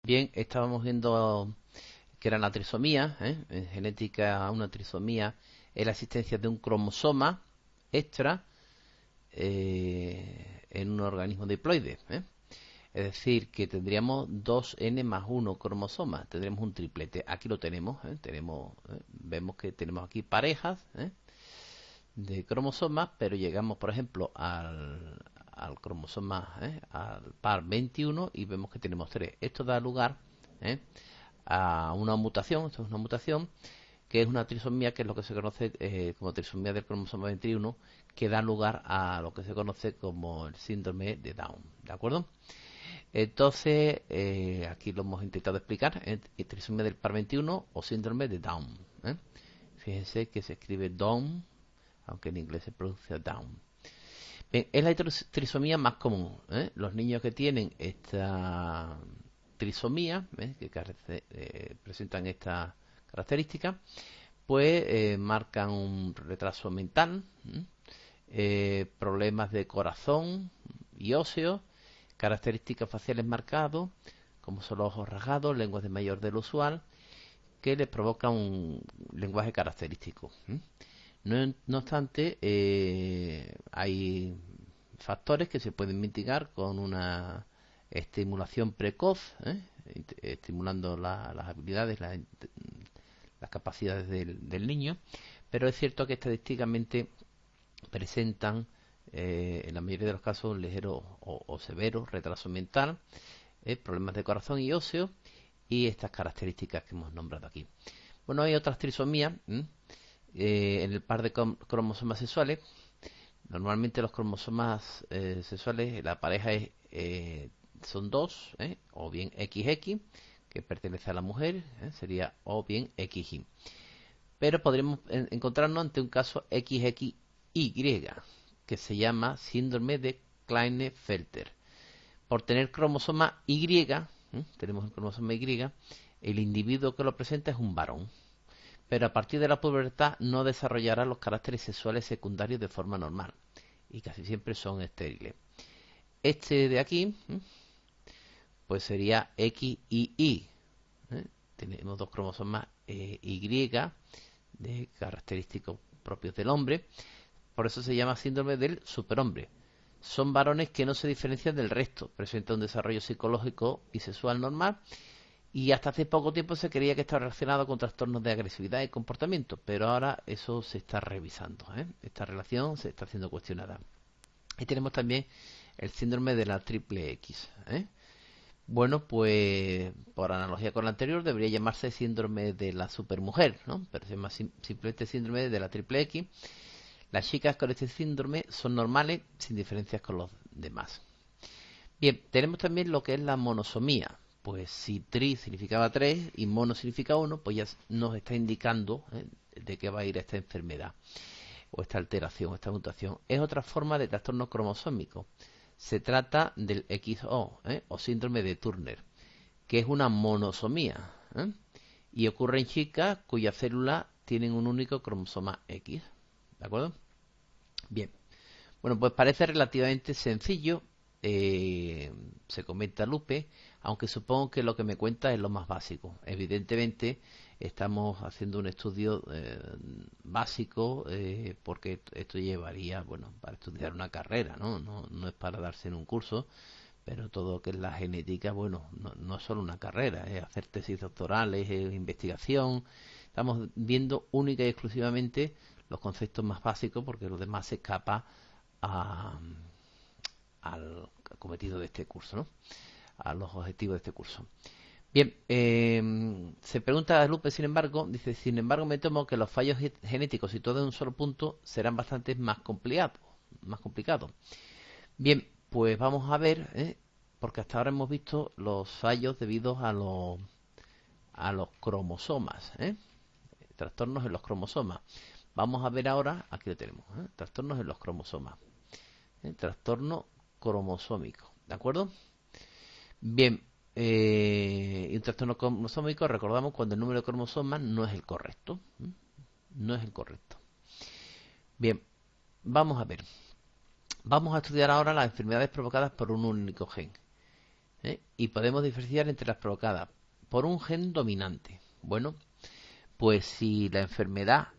Bien, estábamos viendo que era la trisomía, ¿eh? En genética, una trisomía es la existencia de un cromosoma extra en un organismo diploide, ¿eh? Es decir, que tendríamos 2n más 1 cromosomas, tendríamos un triplete. Aquí lo tenemos, ¿eh? Vemos que tenemos aquí parejas, ¿eh? De cromosomas, pero llegamos, por ejemplo, al cromosoma, al par 21 y vemos que tenemos 3. Esto da lugar, ¿eh? A una mutación, esto es una mutación, que es una trisomía, que es lo que se conoce como trisomía del cromosoma 21, que da lugar a lo que se conoce como el síndrome de Down, ¿de acuerdo? Entonces, aquí lo hemos intentado explicar, trisomía del par 21 o síndrome de Down, ¿eh? Fíjense que se escribe Down, aunque en inglés se pronuncia Down. Bien, es la trisomía más común, ¿eh? Los niños que tienen esta trisomía, ¿eh? Presentan esta característica, pues marcan un retraso mental, problemas de corazón y óseo, características faciales marcadas, como son los ojos rasgados, lenguas de mayor del usual, que les provoca un lenguaje característico. No obstante, hay factores que se pueden mitigar con una estimulación precoz, estimulando las habilidades, las capacidades del niño, pero es cierto que estadísticamente presentan en la mayoría de los casos un ligero o severo retraso mental, problemas de corazón y óseo y estas características que hemos nombrado aquí. Bueno, hay otras trisomías en el par de cromosomas sexuales. Normalmente los cromosomas sexuales, la pareja son dos, o bien XX, que pertenece a la mujer, sería o bien XY. Pero podríamos encontrarnos ante un caso XXY, que se llama síndrome de Klinefelter. Por tener cromosoma Y, tenemos el cromosoma Y, el individuo que lo presenta es un varón, pero a partir de la pubertad no desarrollará los caracteres sexuales secundarios de forma normal y casi siempre son estériles. Este de aquí, pues sería XY. Tenemos dos cromosomas Y de característicos propios del hombre, por eso se llama síndrome del superhombre. Son varones que no se diferencian del resto, presentan un desarrollo psicológico y sexual normal, y hasta hace poco tiempo se creía que estaba relacionado con trastornos de agresividad y comportamiento, pero ahora eso se está revisando, esta relación se está haciendo cuestionada. Y tenemos también el síndrome de la triple X. Bueno, pues por analogía con la anterior debería llamarse síndrome de la supermujer, ¿no? Pero se llama simplemente síndrome de la triple X. Las chicas con este síndrome son normales sin diferencias con los demás. Bien, tenemos también lo que es la monosomía. Pues si tri significaba 3 y mono significa 1, pues ya nos está indicando de qué va a ir esta enfermedad o esta alteración, esta mutación. Es otra forma de trastorno cromosómico. Se trata del XO, o síndrome de Turner, que es una monosomía, y ocurre en chicas cuyas células tienen un único cromosoma X. ¿De acuerdo? Bien. Bueno, pues parece relativamente sencillo. Se comenta Lupe, aunque supongo que lo que me cuenta es lo más básico. Evidentemente estamos haciendo un estudio básico, porque esto llevaría, bueno, para estudiar una carrera, ¿no? No es para darse en un curso, pero todo lo que es la genética, bueno, no es solo una carrera, es hacer tesis doctorales, es investigación. Estamos viendo única y exclusivamente los conceptos más básicos, porque lo demás se escapa a, al cometido de este curso, ¿no? A los objetivos de este curso. Bien, se pregunta a Lupe, sin embargo, dice, sin embargo me temo que los fallos genéticos situados en un solo punto serán bastante más complicados. Bien, pues vamos a ver, porque hasta ahora hemos visto los fallos debidos a los cromosomas, trastornos en los cromosomas. Vamos a ver ahora, aquí lo tenemos, trastornos en los cromosomas, trastorno cromosómico, ¿de acuerdo? Bien, y un trastorno cromosómico, recordamos cuando el número de cromosomas no es el correcto, no es el correcto. Bien, vamos a ver. Vamos a estudiar ahora las enfermedades provocadas por un único gen. Y podemos diferenciar entre las provocadas por un gen dominante. Bueno, pues si la enfermedad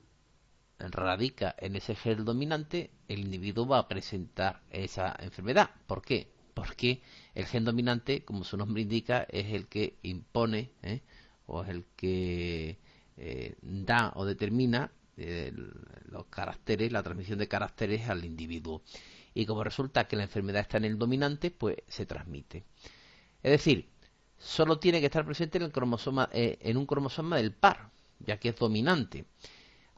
radica en ese gen dominante, el individuo va a presentar esa enfermedad. ¿Por qué? Porque el gen dominante, como su nombre indica, es el que impone, o es el que da o determina los caracteres, la transmisión de caracteres al individuo. Y como resulta que la enfermedad está en el dominante, pues se transmite. Es decir, solo tiene que estar presente en el cromosoma, en un cromosoma del par, ya que es dominante.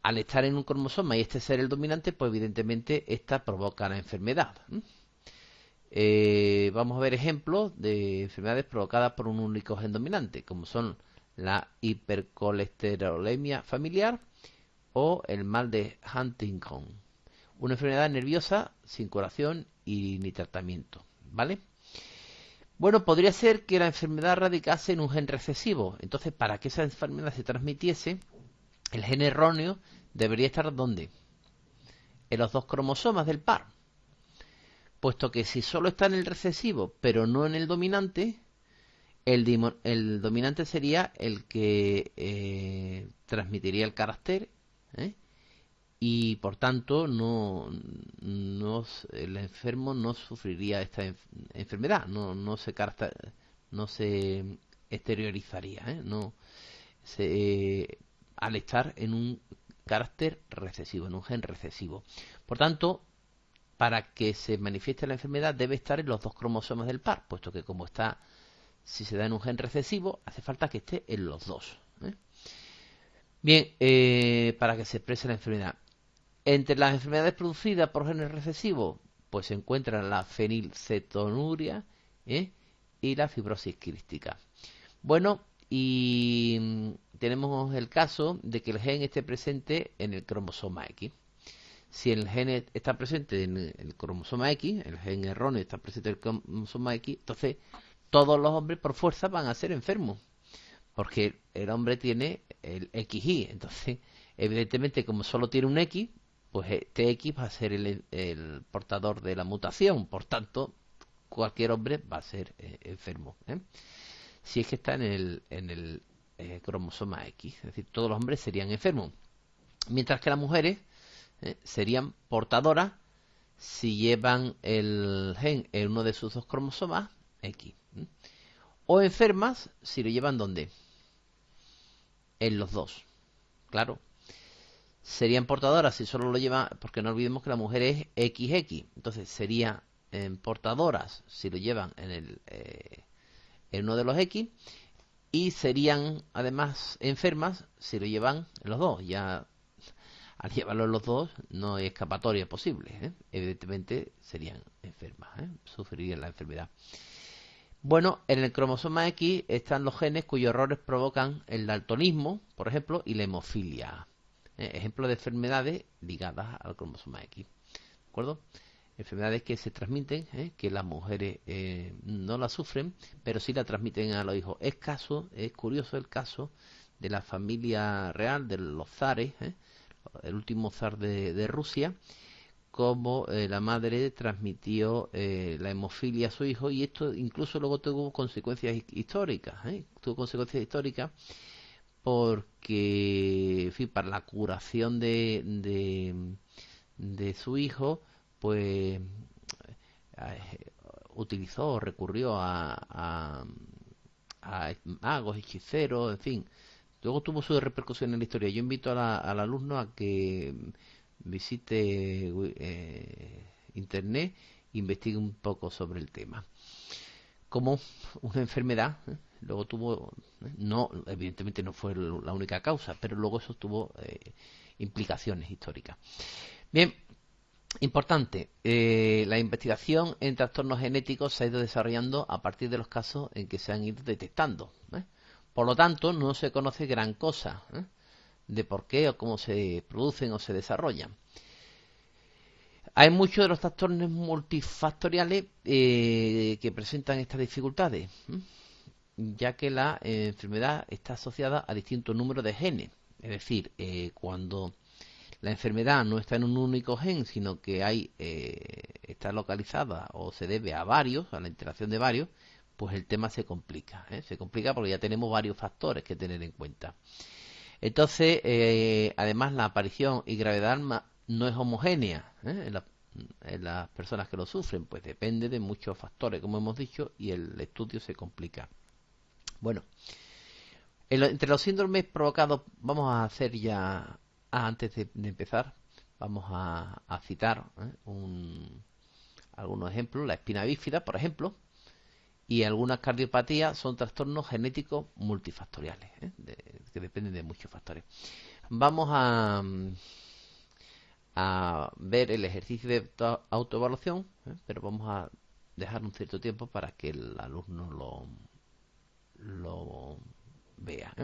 Al estar en un cromosoma y este ser el dominante, pues evidentemente esta provoca la enfermedad. Vamos a ver ejemplos de enfermedades provocadas por un único gen dominante, como son la hipercolesterolemia familiar o el mal de Huntington. Una enfermedad nerviosa sin curación y ni tratamiento, ¿vale? Bueno, podría ser que la enfermedad radicase en un gen recesivo. Entonces, para que esa enfermedad se transmitiese, el gen erróneo debería estar ¿dónde? En los dos cromosomas del par. Puesto que si solo está en el recesivo, pero no en el dominante, el dominante sería el que transmitiría el carácter, ¿eh? Y por tanto el enfermo no sufriría esta enfermedad, no se exteriorizaría, no al estar en un carácter recesivo, en un gen recesivo. Por tanto, para que se manifieste la enfermedad debe estar en los dos cromosomas del par, puesto que como está, si se da en un gen recesivo, hace falta que esté en los dos. Bien, para que se exprese la enfermedad. Entre las enfermedades producidas por genes recesivos, pues se encuentran la fenilcetonuria y la fibrosis quística. Bueno, y tenemos el caso de que el gen esté presente en el cromosoma X. Si el gen está presente en el cromosoma X, el gen erróneo está presente en el cromosoma X, entonces todos los hombres por fuerza van a ser enfermos, porque el hombre tiene el XY. Entonces, evidentemente, como solo tiene un X, pues este X va a ser el portador de la mutación. Por tanto, cualquier hombre va a ser enfermo, si es que está en el cromosoma X. Es decir, todos los hombres serían enfermos. Mientras que las mujeres serían portadoras si llevan el gen en uno de sus dos cromosomas X. O enfermas si lo llevan ¿dónde? En los dos. Claro. Serían portadoras si solo lo llevan, porque no olvidemos que la mujer es XX. Entonces serían portadoras si lo llevan en uno de los X. Y serían además enfermas si lo llevan en los dos. Ya al llevarlo en los dos no hay escapatoria posible. Evidentemente serían enfermas, sufrirían la enfermedad. Bueno, en el cromosoma X están los genes cuyos errores provocan el daltonismo, por ejemplo, y la hemofilia. Ejemplos de enfermedades ligadas al cromosoma X. ¿De acuerdo? Enfermedades que se transmiten, que las mujeres no las sufren, pero sí la transmiten a los hijos. Es curioso el caso de la familia real, de los zares, el último zar de Rusia, como la madre transmitió la hemofilia a su hijo, y esto incluso luego tuvo consecuencias históricas. Tuvo consecuencias históricas porque, en fin, para la curación de su hijo, pues utilizó, recurrió a magos, hechiceros, en fin. Luego tuvo su repercusión en la historia. Yo invito al alumno a que visite internet e investigue un poco sobre el tema. Como una enfermedad, luego tuvo, no, evidentemente no fue la única causa, pero luego eso tuvo implicaciones históricas. Bien, importante, la investigación en trastornos genéticos se ha ido desarrollando a partir de los casos en que se han ido detectando. Por lo tanto, no se conoce gran cosa de por qué o cómo se producen o se desarrollan. Hay muchos de los trastornos multifactoriales que presentan estas dificultades, ya que la enfermedad está asociada a distintos números de genes. Es decir, cuando la enfermedad no está en un único gen, sino que está localizada o se debe a varios, a la interacción de varios, pues el tema se complica, ¿eh? Se complica porque ya tenemos varios factores que tener en cuenta. Entonces, además, la aparición y gravedad no es homogénea, ¿eh? En las personas que lo sufren, pues depende de muchos factores, como hemos dicho, y el estudio se complica. Bueno, entre los síndromes provocados, vamos a hacer ya, antes de empezar, vamos a citar algunos ejemplos. La espina bífida, por ejemplo, y algunas cardiopatías son trastornos genéticos multifactoriales, que dependen de muchos factores. Vamos a ver el ejercicio de autoevaluación, pero vamos a dejar un cierto tiempo para que el alumno lo vea.